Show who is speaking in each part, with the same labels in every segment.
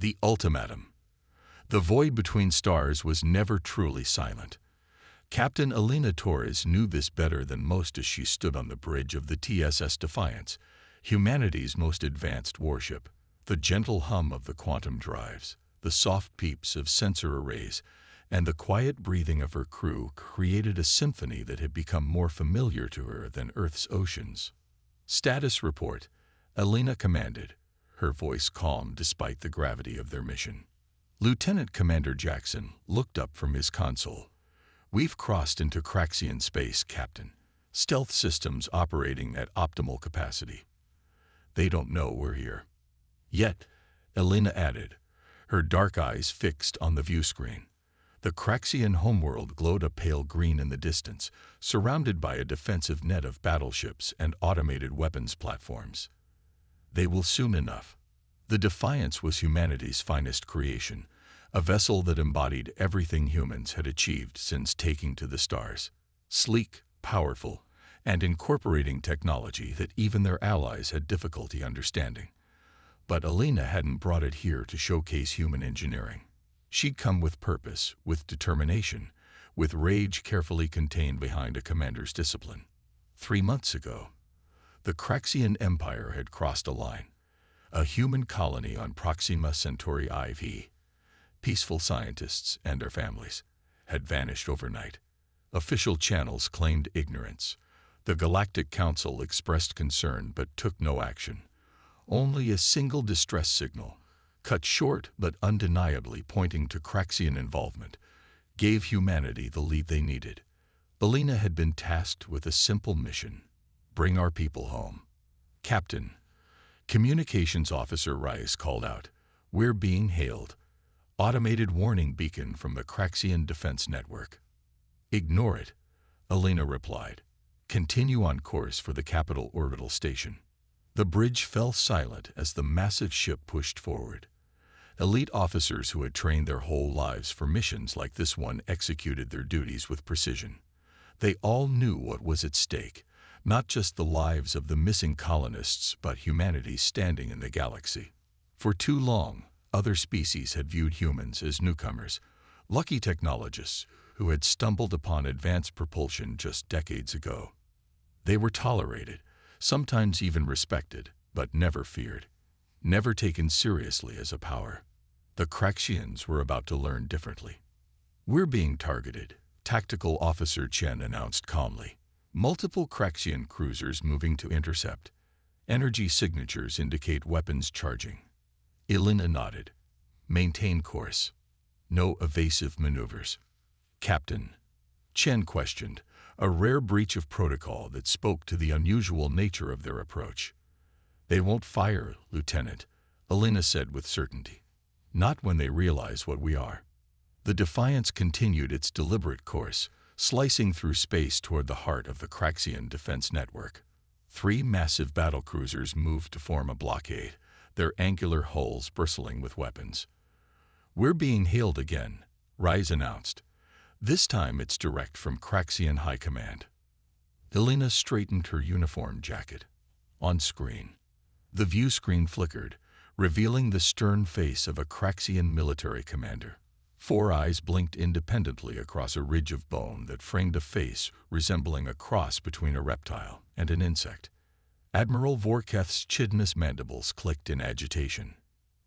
Speaker 1: The ultimatum. The void between stars was never truly silent. Captain Elena Torres knew this better than most as she stood on the bridge of the TSS Defiance, humanity's most advanced warship. The gentle hum of the quantum drives, the soft peeps of sensor arrays, and the quiet breathing of her crew created a symphony that had become more familiar to her than Earth's oceans. Status report, Elena commanded, her voice calm despite the gravity of their mission. Lieutenant Commander Jackson looked up from his console. We've crossed into Craxian space, Captain. Stealth systems operating at optimal capacity. They don't know we're here. Yet, Elena added, her dark eyes fixed on the view screen. The Craxian homeworld glowed a pale green in the distance, surrounded by a defensive net of battleships and automated weapons platforms. They will soon enough. The Defiance was humanity's finest creation, a vessel that embodied everything humans had achieved since taking to the stars. Sleek, powerful, and incorporating technology that even their allies had difficulty understanding. But Elena hadn't brought it here to showcase human engineering. She'd come with purpose, with determination, with rage carefully contained behind a commander's discipline. 3 months ago, the Craxian Empire had crossed a line. A human colony on Proxima Centauri IV. Peaceful scientists and their families had vanished overnight. Official channels claimed ignorance. The Galactic Council expressed concern but took no action. Only a single distress signal, cut short but undeniably pointing to Craxian involvement, gave humanity the lead they needed. Elena had been tasked with a simple mission: bring our people home. Captain, Communications Officer Rice called out, "We're being hailed." Automated warning beacon from the Craxian Defense Network. "Ignore it," Elena replied. "Continue on course for the capital orbital station." The bridge fell silent as the massive ship pushed forward. Elite officers who had trained their whole lives for missions like this one executed their duties with precision. They all knew what was at stake, not just the lives of the missing colonists but humanity's standing in the galaxy. For too long, other species had viewed humans as newcomers, lucky technologists who had stumbled upon advanced propulsion just decades ago. They were tolerated, sometimes even respected, but never feared, never taken seriously as a power. The Craxians were about to learn differently. "We're being targeted," Tactical Officer Chen announced calmly. "Multiple Craxian cruisers moving to intercept. Energy signatures indicate weapons charging." Elena nodded. "Maintain course. No evasive maneuvers." "Captain," Chen questioned, a rare breach of protocol that spoke to the unusual nature of their approach. "They won't fire, Lieutenant," Elena said with certainty. "Not when they realize what we are." The Defiance continued its deliberate course, slicing through space toward the heart of the Craxian Defense Network. 3 massive battlecruisers moved to form a blockade, their angular hulls bristling with weapons. "We're being hailed again," Rise announced. "This time it's direct from Craxian High Command." Elena straightened her uniform jacket. On screen, the view screen flickered, revealing the stern face of a Craxian military commander. 4 eyes blinked independently across a ridge of bone that framed a face resembling a cross between a reptile and an insect. Admiral Vorketh's chitinous mandibles clicked in agitation.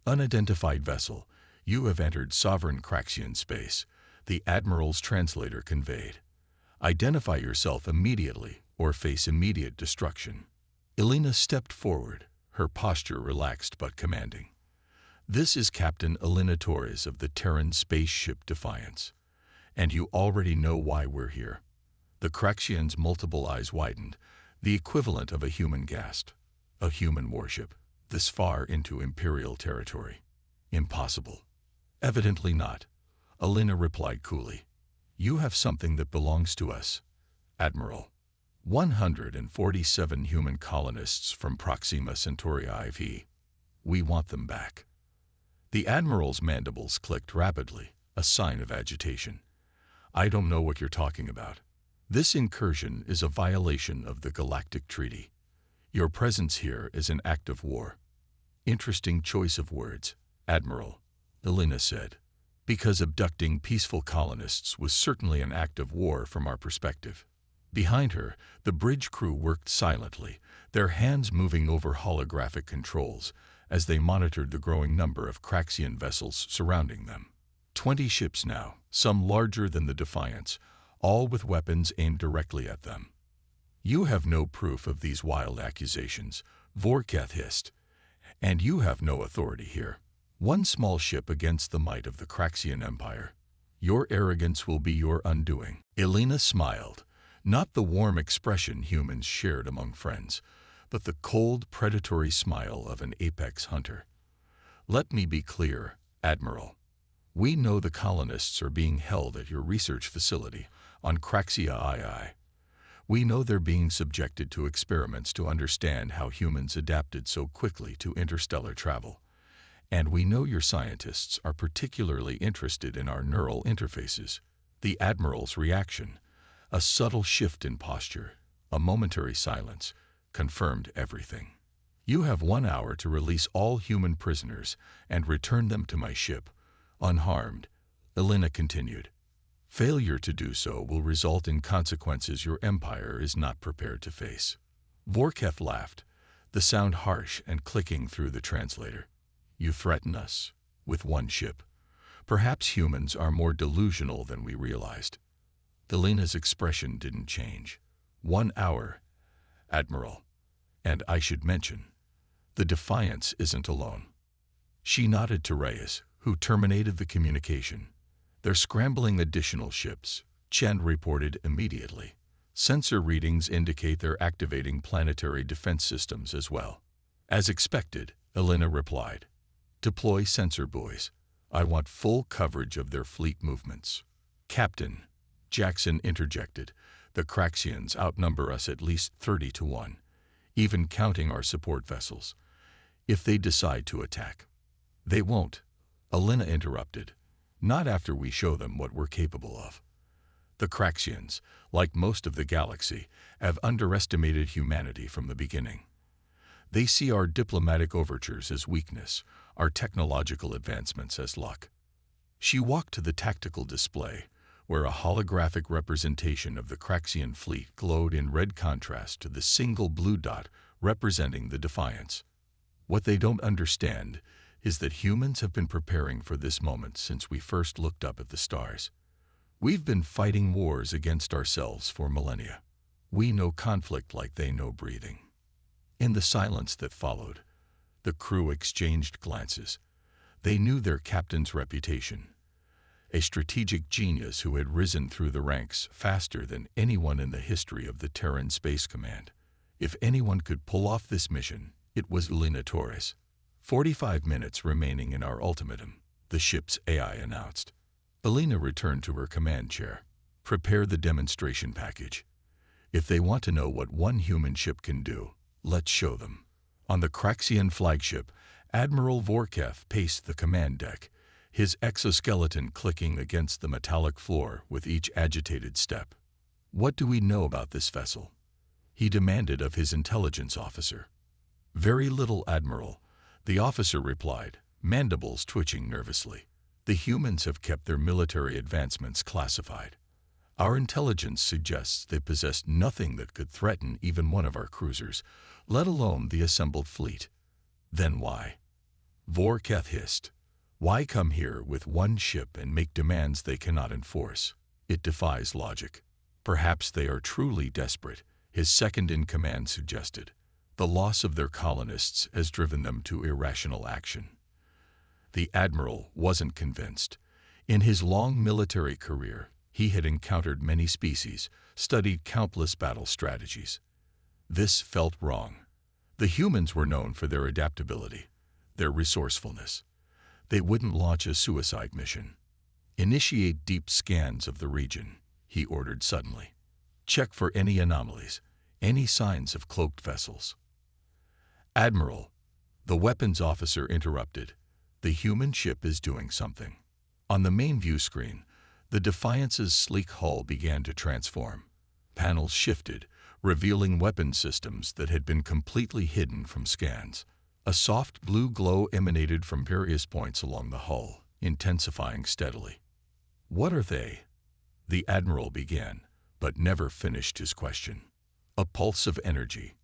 Speaker 1: "Unidentified vessel, you have entered sovereign Craxian space," the Admiral's translator conveyed. "Identify yourself immediately or face immediate destruction." Elena stepped forward, her posture relaxed but commanding. "This is Captain Elena Torres of the Terran spaceship Defiance, and you already know why we're here." The Craxian's multiple eyes widened, the equivalent of a human gasped. A human warship, this far into Imperial territory. "Impossible." "Evidently not," Elena replied coolly. "You have something that belongs to us, Admiral. 147 human colonists from Proxima Centauri IV. We want them back." The Admiral's mandibles clicked rapidly, a sign of agitation. "I don't know what you're talking about. This incursion is a violation of the Galactic Treaty. Your presence here is an act of war." "Interesting choice of words, Admiral," Elena said, because abducting peaceful colonists was certainly an act of war from our perspective. Behind her, the bridge crew worked silently, their hands moving over holographic controls as they monitored the growing number of Craxian vessels surrounding them. 20 ships now, some larger than the Defiance, all with weapons aimed directly at them. You have no proof of these wild accusations, Vorketh hissed, and you have no authority here. One small ship against the might of the Craxian Empire. Your arrogance will be your undoing. Elena smiled, not the warm expression humans shared among friends, but the cold, predatory smile of an apex hunter. Let me be clear, Admiral. We know the colonists are being held at your research facility on Craxia II. We know they're being subjected to experiments to understand how humans adapted so quickly to interstellar travel. And we know your scientists are particularly interested in our neural interfaces. The Admiral's reaction, a subtle shift in posture, a momentary silence, confirmed everything. You have 1 hour to release all human prisoners and return them to my ship, unharmed, Elena continued. Failure to do so will result in consequences your empire is not prepared to face. Vorketh laughed, the sound harsh and clicking through the translator. You threaten us with 1 ship. Perhaps humans are more delusional than we realized. Elena's expression didn't change. 1 hour, Admiral. And I should mention, the Defiance isn't alone. She nodded to Reyes, who terminated the communication. They're scrambling additional ships, Chen reported immediately. Sensor readings indicate they're activating planetary defense systems as well. As expected, Elena replied. Deploy sensor buoys. I want full coverage of their fleet movements. Captain, Jackson interjected, the Craxians outnumber us at least 30 to 1, even counting our support vessels. If they decide to attack. They won't, Elena interrupted. Not after we show them what we're capable of. The Craxians, like most of the galaxy, have underestimated humanity from the beginning. They see our diplomatic overtures as weakness, our technological advancements as luck. She walked to the tactical display, where a holographic representation of the Craxian fleet glowed in red contrast to the single blue dot representing the Defiance. What they don't understand is that humans have been preparing for this moment since we first looked up at the stars. We've been fighting wars against ourselves for millennia. We know conflict like they know breathing. In the silence that followed, the crew exchanged glances. They knew their captain's reputation. A strategic genius who had risen through the ranks faster than anyone in the history of the Terran Space Command. If anyone could pull off this mission, it was Elena Torres. 45 minutes remaining in our ultimatum, the ship's AI announced. Elena returned to her command chair. Prepare the demonstration package. If they want to know what 1 human ship can do, let's show them. On the Craxian flagship, Admiral Vorketh paced the command deck, his exoskeleton clicking against the metallic floor with each agitated step. What do we know about this vessel? He demanded of his intelligence officer. Very little, Admiral, the officer replied, mandibles twitching nervously. The humans have kept their military advancements classified. Our intelligence suggests they possess nothing that could threaten even one of our cruisers, let alone the assembled fleet. Then why? Vorketh hissed. Why come here with 1 ship and make demands they cannot enforce? It defies logic. Perhaps they are truly desperate, his second-in-command suggested. The loss of their colonists has driven them to irrational action. The Admiral wasn't convinced. In his long military career, he had encountered many species, studied countless battle strategies. This felt wrong. The humans were known for their adaptability, their resourcefulness. They wouldn't launch a suicide mission. Initiate deep scans of the region, he ordered suddenly. Check for any anomalies, any signs of cloaked vessels. Admiral, the weapons officer interrupted. The human ship is doing something. On the main view screen, the Defiance's sleek hull began to transform. Panels shifted, revealing weapon systems that had been completely hidden from scans. A soft blue glow emanated from various points along the hull, intensifying steadily. "What are they?" the Admiral began, but never finished his question. A pulse of energy,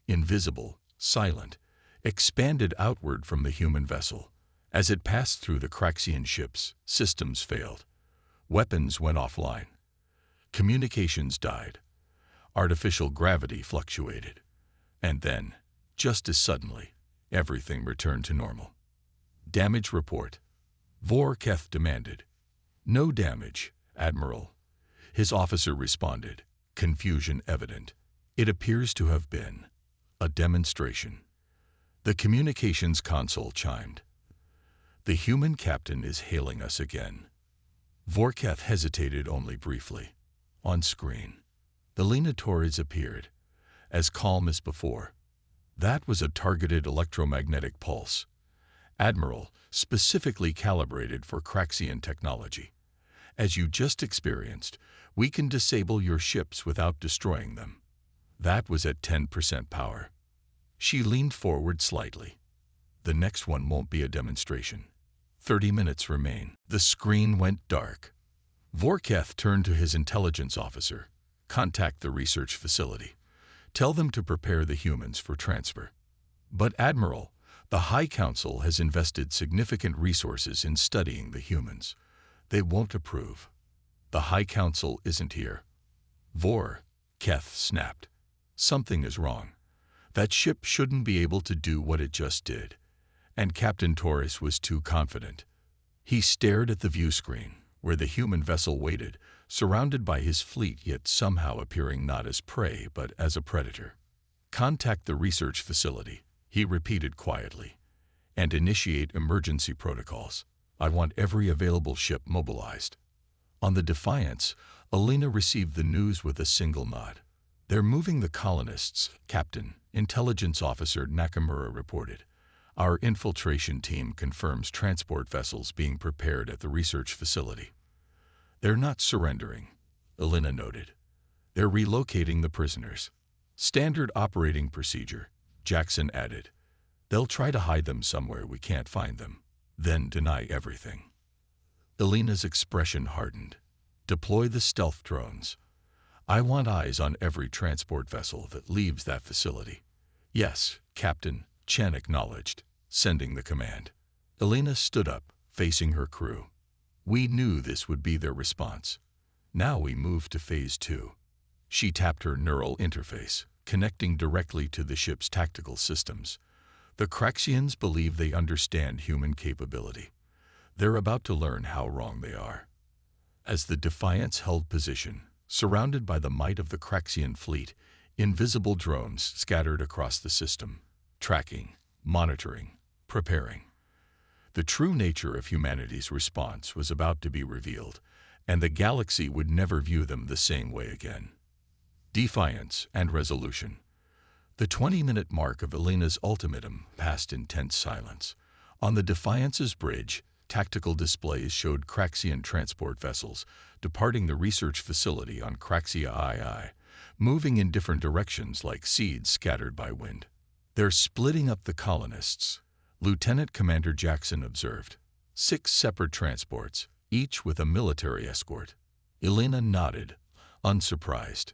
Speaker 1: invisible, silent, expanded outward from the human vessel. As it passed through the Craxian ships, systems failed. Weapons went offline. Communications died. Artificial gravity fluctuated. And then, just as suddenly, everything returned to normal. "Damage report," Vorketh demanded. "No damage, Admiral." His officer responded, confusion evident. "It appears to have been a demonstration." The communications console chimed. "The human captain is hailing us again." Vorketh hesitated only briefly. On screen, the Lena Torres appeared, as calm as before. That was a targeted electromagnetic pulse. "Admiral, specifically calibrated for Craxian technology. As you just experienced, we can disable your ships without destroying them." That was at 10% power. She leaned forward slightly. "The next one won't be a demonstration. 30 minutes remain." The screen went dark. Vorketh turned to his intelligence officer. "Contact the research facility. Tell them to prepare the humans for transfer." "But Admiral, the High Council has invested significant resources in studying the humans. They won't approve." "The High Council isn't here." Vorketh snapped. "Something is wrong. That ship shouldn't be able to do what it just did." And Captain Torres was too confident. He stared at the view screen, where the human vessel waited, surrounded by his fleet, yet somehow appearing not as prey but as a predator. "Contact the research facility," he repeated quietly, "and initiate emergency protocols. I want every available ship mobilized." On the Defiance, Alina received the news with a single nod. "They're moving the colonists, Captain," Intelligence Officer Nakamura reported. "Our infiltration team confirms transport vessels being prepared at the research facility." "They're not surrendering," Alina noted. "They're relocating the prisoners." "Standard operating procedure," Jackson added. "They'll try to hide them somewhere we can't find them, then deny everything." Alina's expression hardened. "Deploy the stealth drones. I want eyes on every transport vessel that leaves that facility." "Yes, Captain," Chen acknowledged, sending the command. Alina stood up, facing her crew. "We knew this would be their response. Now we move to Phase 2. She tapped her neural interface, connecting directly to the ship's tactical systems. "The Craxians believe they understand human capability. They're about to learn how wrong they are." As the Defiance held position, surrounded by the might of the Craxian fleet, invisible drones scattered across the system, tracking, monitoring, preparing. The true nature of humanity's response was about to be revealed, and the galaxy would never view them the same way again. Defiance and resolution. The 20-minute mark of Elena's ultimatum passed in tense silence. On the Defiance's bridge, tactical displays showed Craxian transport vessels departing the research facility on Craxia II, moving in different directions like seeds scattered by wind. "They're splitting up the colonists," Lieutenant Commander Jackson observed. 6 separate transports, each with a military escort. Elena nodded, unsurprised.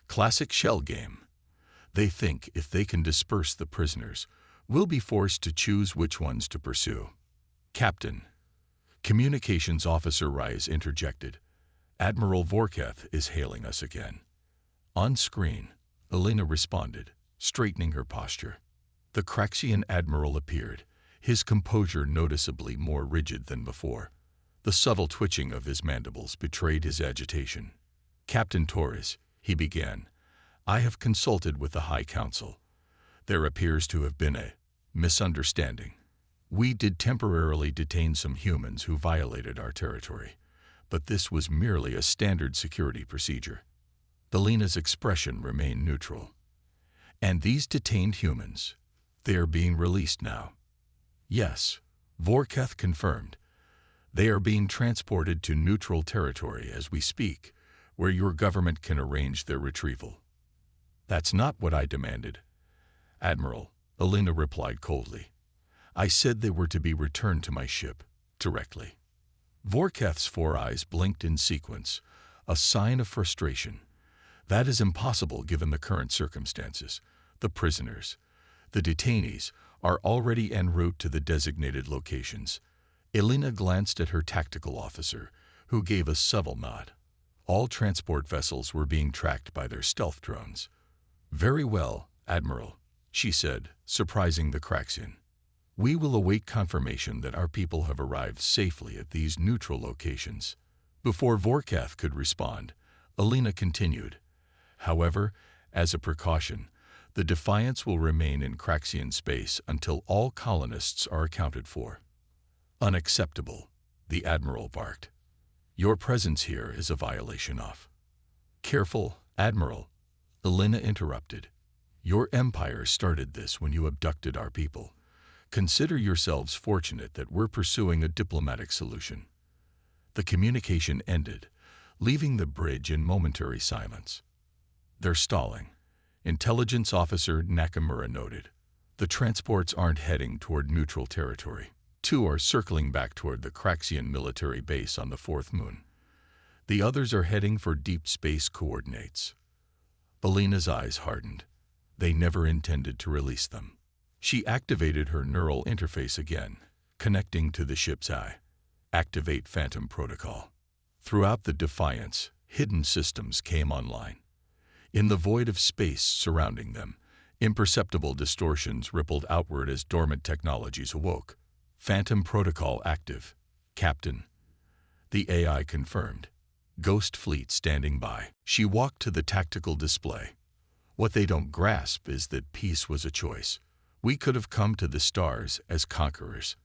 Speaker 1: "Classic shell game. They think if they can disperse the prisoners, we'll be forced to choose which ones to pursue." "Captain," Communications Officer Rise interjected, "Admiral Vorketh is hailing us again." On screen, Elena responded, straightening her posture. The Craxian Admiral appeared, his composure noticeably more rigid than before. The subtle twitching of his mandibles betrayed his agitation. "Captain Torres," he began, "I have consulted with the High Council. There appears to have been a misunderstanding. We did temporarily detain some humans who violated our territory, but this was merely a standard security procedure." Elena's expression remained neutral. "And these detained humans, they are being released now?" "Yes," Vorketh confirmed. "They are being transported to neutral territory as we speak, where your government can arrange their retrieval." "That's not what I demanded, Admiral," Elena replied coldly. "I said they were to be returned to my ship, directly. Vorketh's four eyes blinked in sequence, a sign of frustration. That is impossible given the current circumstances. The prisoners, the detainees, are already en route to the designated locations. Elena glanced at her tactical officer, who gave a subtle nod. All transport vessels were being tracked by their stealth drones. "Very well, Admiral," she said, surprising the Craxian. "We will await confirmation that our people have arrived safely at these neutral locations." Before Vorketh could respond, Elena continued. "However, as a precaution, the Defiance will remain in Craxian space until all colonists are accounted for." "Unacceptable," the Admiral barked. "Your presence here is a violation of—" "Careful, Admiral," Elena interrupted. "Your empire started this when you abducted our people. Consider yourselves fortunate that we're pursuing a diplomatic solution." The communication ended, leaving the bridge in momentary silence. "They're stalling," Intelligence Officer Nakamura noted. "The transports aren't heading toward neutral territory. Two are circling back toward the Craxian military base on the fourth moon. The others are heading for deep space coordinates." Elena's eyes hardened. They never intended to release them. She activated her neural interface again, connecting to the ship's eye. "Activate Phantom Protocol." Throughout the Defiance, hidden systems came online. In the void of space surrounding them, imperceptible distortions rippled outward as dormant technologies awoke. "Phantom Protocol active, Captain," the AI confirmed. "Ghost Fleet standing by." She walked to the tactical display. "What they don't grasp is that peace was a choice. We could have come to the stars as conquerors.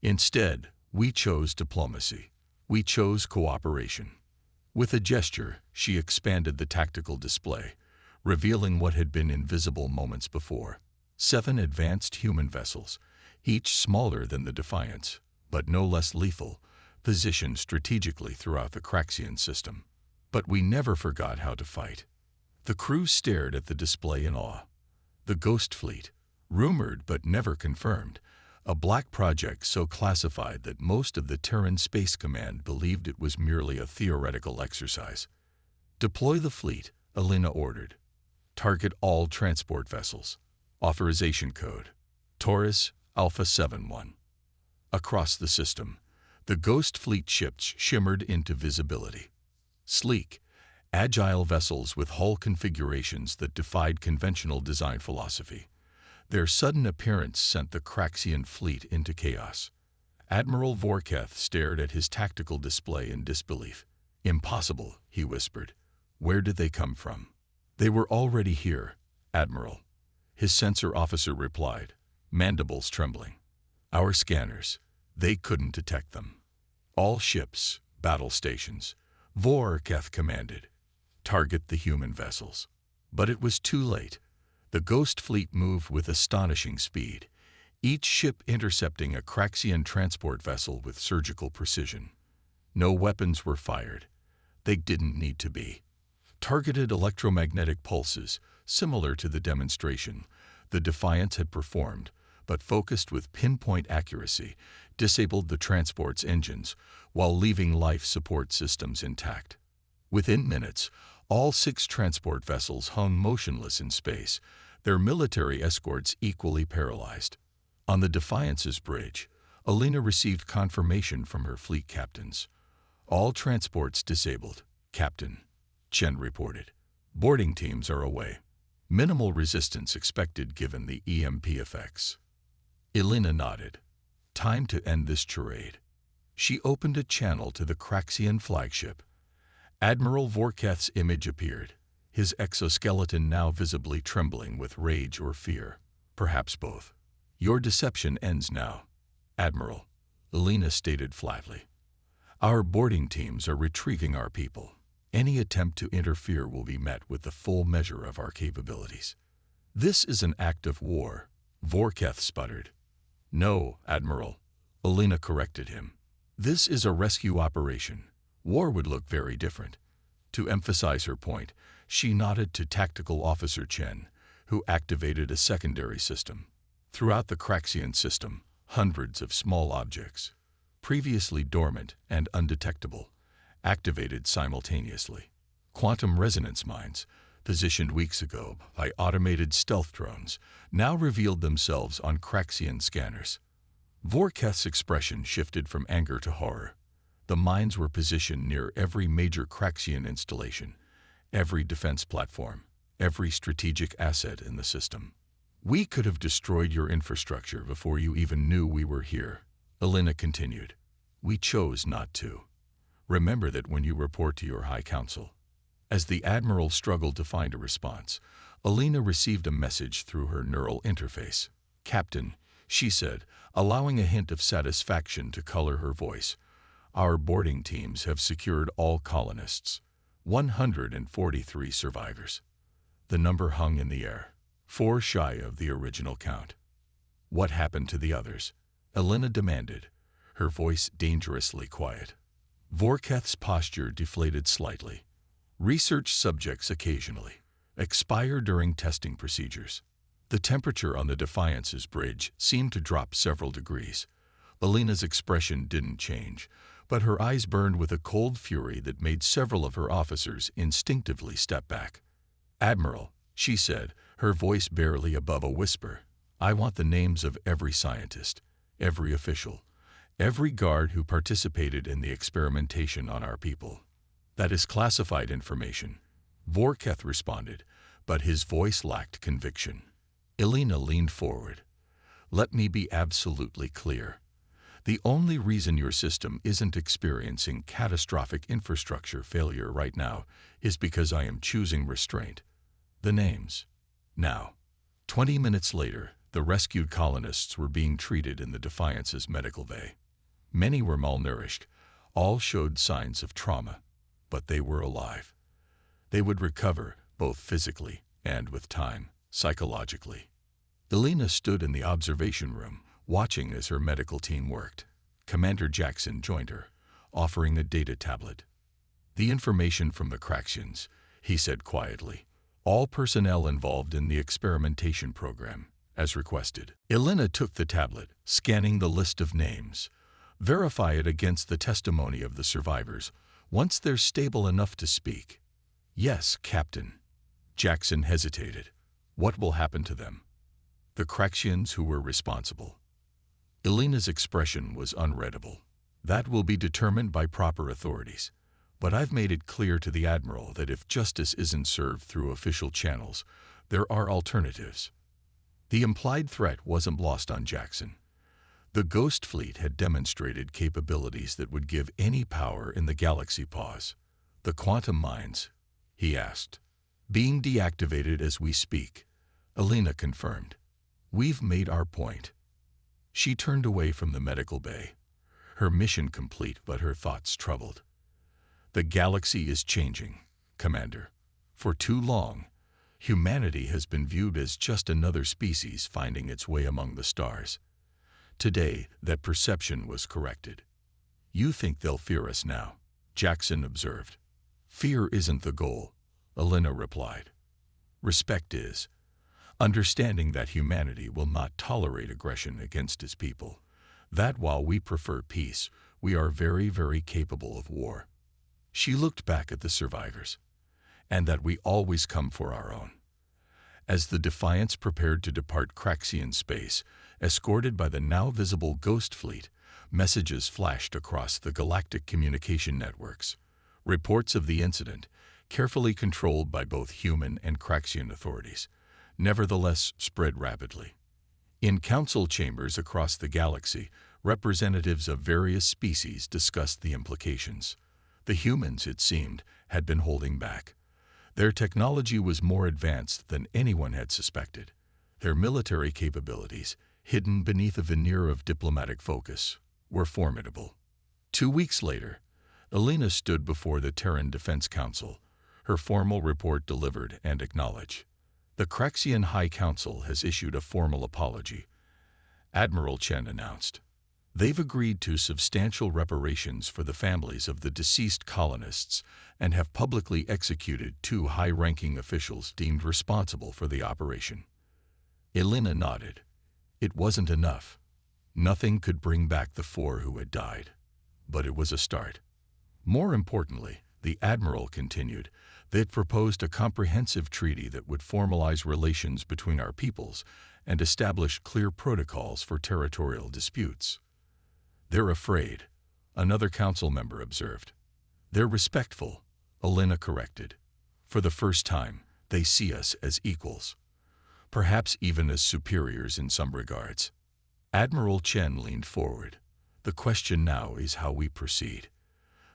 Speaker 1: Instead, we chose diplomacy. We chose cooperation." With a gesture, she expanded the tactical display, revealing what had been invisible moments before. 7 advanced human vessels, each smaller than the Defiance, but no less lethal, positioned strategically throughout the Craxian system. "But we never forgot how to fight." The crew stared at the display in awe. The Ghost Fleet, rumored but never confirmed, a black project so classified that most of the Terran Space Command believed it was merely a theoretical exercise. "Deploy the fleet," Elena ordered. "Target all transport vessels. Authorization code: Taurus Alpha 71. Across the system, the Ghost Fleet ships shimmered into visibility. Sleek, agile vessels with hull configurations that defied conventional design philosophy. Their sudden appearance sent the Craxian fleet into chaos. Admiral Vorketh stared at his tactical display in disbelief. "Impossible," he whispered. "Where did they come from?" "They were already here, Admiral," his sensor officer replied, mandibles trembling. "Our scanners, they couldn't detect them." "All ships, battle stations," Vorketh commanded. "Target the human vessels." But it was too late. The Ghost Fleet moved with astonishing speed, each ship intercepting a Craxian transport vessel with surgical precision. No weapons were fired. They didn't need to be. Targeted electromagnetic pulses, similar to the demonstration the Defiance had performed, but focused with pinpoint accuracy, disabled the transport's engines while leaving life support systems intact. Within minutes, all 6 transport vessels hung motionless in space, their military escorts equally paralyzed. On the Defiance's bridge, Elena received confirmation from her fleet captains. "All transports disabled, Captain," Chen reported. "Boarding teams are away. Minimal resistance expected given the EMP effects." Elena nodded. Time to end this charade. She opened a channel to the Craxian flagship. Admiral Vorketh's image appeared, his exoskeleton now visibly trembling with rage or fear, perhaps both. "Your deception ends now, Admiral," Elena stated flatly. "Our boarding teams are retrieving our people. Any attempt to interfere will be met with the full measure of our capabilities." "This is an act of war," Vorketh sputtered. "No, Admiral," Elena corrected him. "This is a rescue operation. War would look very different." To emphasize her point, she nodded to Tactical Officer Chen, who activated a secondary system. Throughout the Craxian system, hundreds of small objects, previously dormant and undetectable, activated simultaneously. Quantum resonance mines, positioned weeks ago by automated stealth drones, now revealed themselves on Craxian scanners. Vorketh's expression shifted from anger to horror. The mines were positioned near every major Craxian installation, every defense platform, every strategic asset in the system. "We could have destroyed your infrastructure before you even knew we were here," Elena continued. "We chose not to. Remember that when you report to your High Council." As the Admiral struggled to find a response, Elena received a message through her neural interface. "Captain," she said, allowing a hint of satisfaction to color her voice, "our boarding teams have secured all colonists. 143 survivors." The number hung in the air, 4 shy of the original count. "What happened to the others?" Elena demanded, her voice dangerously quiet. Vorketh's posture deflated slightly. "Research subjects occasionally. Expire during testing procedures." The temperature on the Defiance's bridge seemed to drop several degrees. Elena's expression didn't change, but her eyes burned with a cold fury that made several of her officers instinctively step back. "Admiral," she said, her voice barely above a whisper, "I want the names of every scientist, every official, every guard who participated in the experimentation on our people." "That is classified information," Vorketh responded, but his voice lacked conviction. Elena leaned forward. "Let me be absolutely clear. The only reason your system isn't experiencing catastrophic infrastructure failure right now is because I am choosing restraint. The names." Now, 20 minutes later, the rescued colonists were being treated in the Defiance's medical bay. Many were malnourished, all showed signs of trauma, but they were alive. They would recover, both physically and, with time, psychologically. Elena stood in the observation room, watching as her medical team worked. Commander Jackson joined her, offering a data tablet. "The information from the Craxians," he said quietly. "All personnel involved in the experimentation program, as requested." Elena took the tablet, scanning the list of names. "Verify it against the testimony of the survivors, once they're stable enough to speak." "Yes, Captain." Jackson hesitated. "What will happen to them?" "The Craxians who were responsible." Elena's expression was unreadable. "That will be determined by proper authorities. But I've made it clear to the Admiral that if justice isn't served through official channels, there are alternatives." The implied threat wasn't lost on Jackson. The Ghost Fleet had demonstrated capabilities that would give any power in the galaxy pause. "The quantum mines?" he asked. "Being deactivated as we speak," Elena confirmed. "We've made our point." She turned away from the medical bay, her mission complete but her thoughts troubled. "The galaxy is changing, Commander. For too long, humanity has been viewed as just another species finding its way among the stars. Today, that perception was corrected." "You think they'll fear us now?" Jackson observed. "Fear isn't the goal," Elena replied. "Respect is. Understanding that humanity will not tolerate aggression against its people. That while we prefer peace, we are very, very capable of war." She looked back at the survivors. "And that we always come for our own." As the Defiance prepared to depart Craxian space, escorted by the now visible Ghost Fleet, messages flashed across the galactic communication networks. Reports of the incident, carefully controlled by both human and Craxian authorities, nevertheless spread rapidly. In council chambers across the galaxy, representatives of various species discussed the implications. The humans, it seemed, had been holding back. Their technology was more advanced than anyone had suspected. Their military capabilities, hidden beneath a veneer of diplomatic focus, were formidable. 2 weeks later, Elena stood before the Terran Defense Council, her formal report delivered and acknowledged. "The Craxian High Council has issued a formal apology," Admiral Chen announced. "They've agreed to substantial reparations for the families of the deceased colonists and have publicly executed 2 high-ranking officials deemed responsible for the operation." Elena nodded. It wasn't enough. Nothing could bring back the four who had died, but it was a start. More importantly, the admiral continued, they'd proposed a comprehensive treaty that would formalize relations between our peoples and establish clear protocols for territorial disputes. They're afraid, another council member observed. They're respectful, Alina corrected. For the first time, they see us as equals, perhaps even as superiors in some regards. Admiral Chen leaned forward. The question now is how we proceed.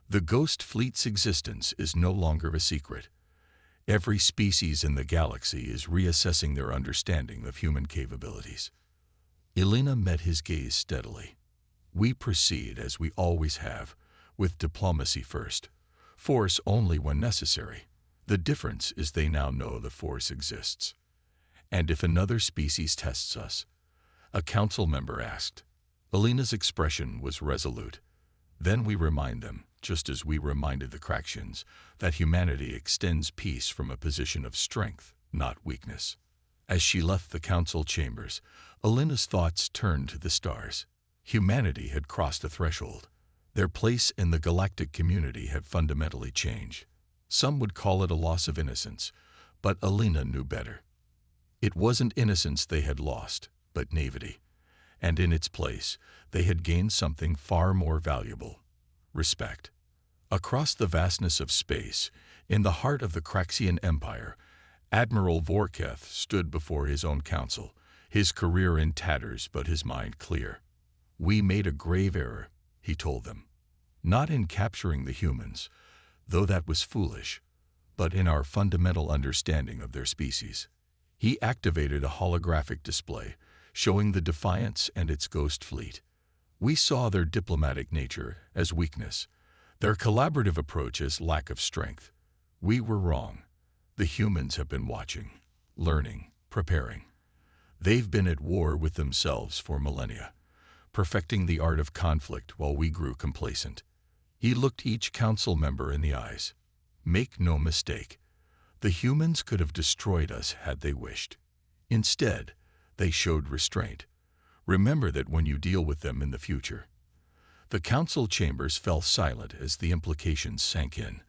Speaker 1: The Ghost Fleet's existence is no longer a secret. Every species in the galaxy is reassessing their understanding of human capabilities. Elena met his gaze steadily. We proceed as we always have, with diplomacy first, force only when necessary. The difference is they now know the force exists. And if another species tests us, a council member asked. Elena's expression was resolute. Then we remind them, just as we reminded the Craxians, that humanity extends peace from a position of strength, not weakness. As she left the council chambers, Elena's thoughts turned to the stars. Humanity had crossed a threshold. Their place in the galactic community had fundamentally changed. Some would call it a loss of innocence, but Elena knew better. It wasn't innocence they had lost, but naivety. And in its place, they had gained something far more valuable: respect. Across the vastness of space, in the heart of the Craxian Empire, Admiral Vorketh stood before his own council, his career in tatters but his mind clear. We made a grave error, he told them. Not in capturing the humans, though that was foolish, but in our fundamental understanding of their species. He activated a holographic display, showing the Defiance and its Ghost Fleet. We saw their diplomatic nature as weakness, their collaborative approach as lack of strength. We were wrong. The humans have been watching, learning, preparing. They've been at war with themselves for millennia, perfecting the art of conflict while we grew complacent. He looked each council member in the eyes. Make no mistake, the humans could have destroyed us had they wished. Instead, they showed restraint. Remember that when you deal with them in the future. The council chambers fell silent as the implications sank in.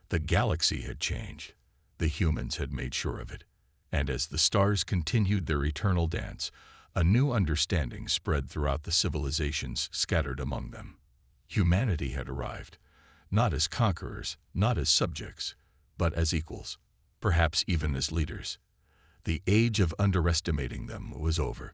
Speaker 1: The galaxy had changed. The humans had made sure of it. And as the stars continued their eternal dance, a new understanding spread throughout the civilizations scattered among them. Humanity had arrived, not as conquerors, not as subjects, but as equals, perhaps even as leaders. The age of underestimating them was over.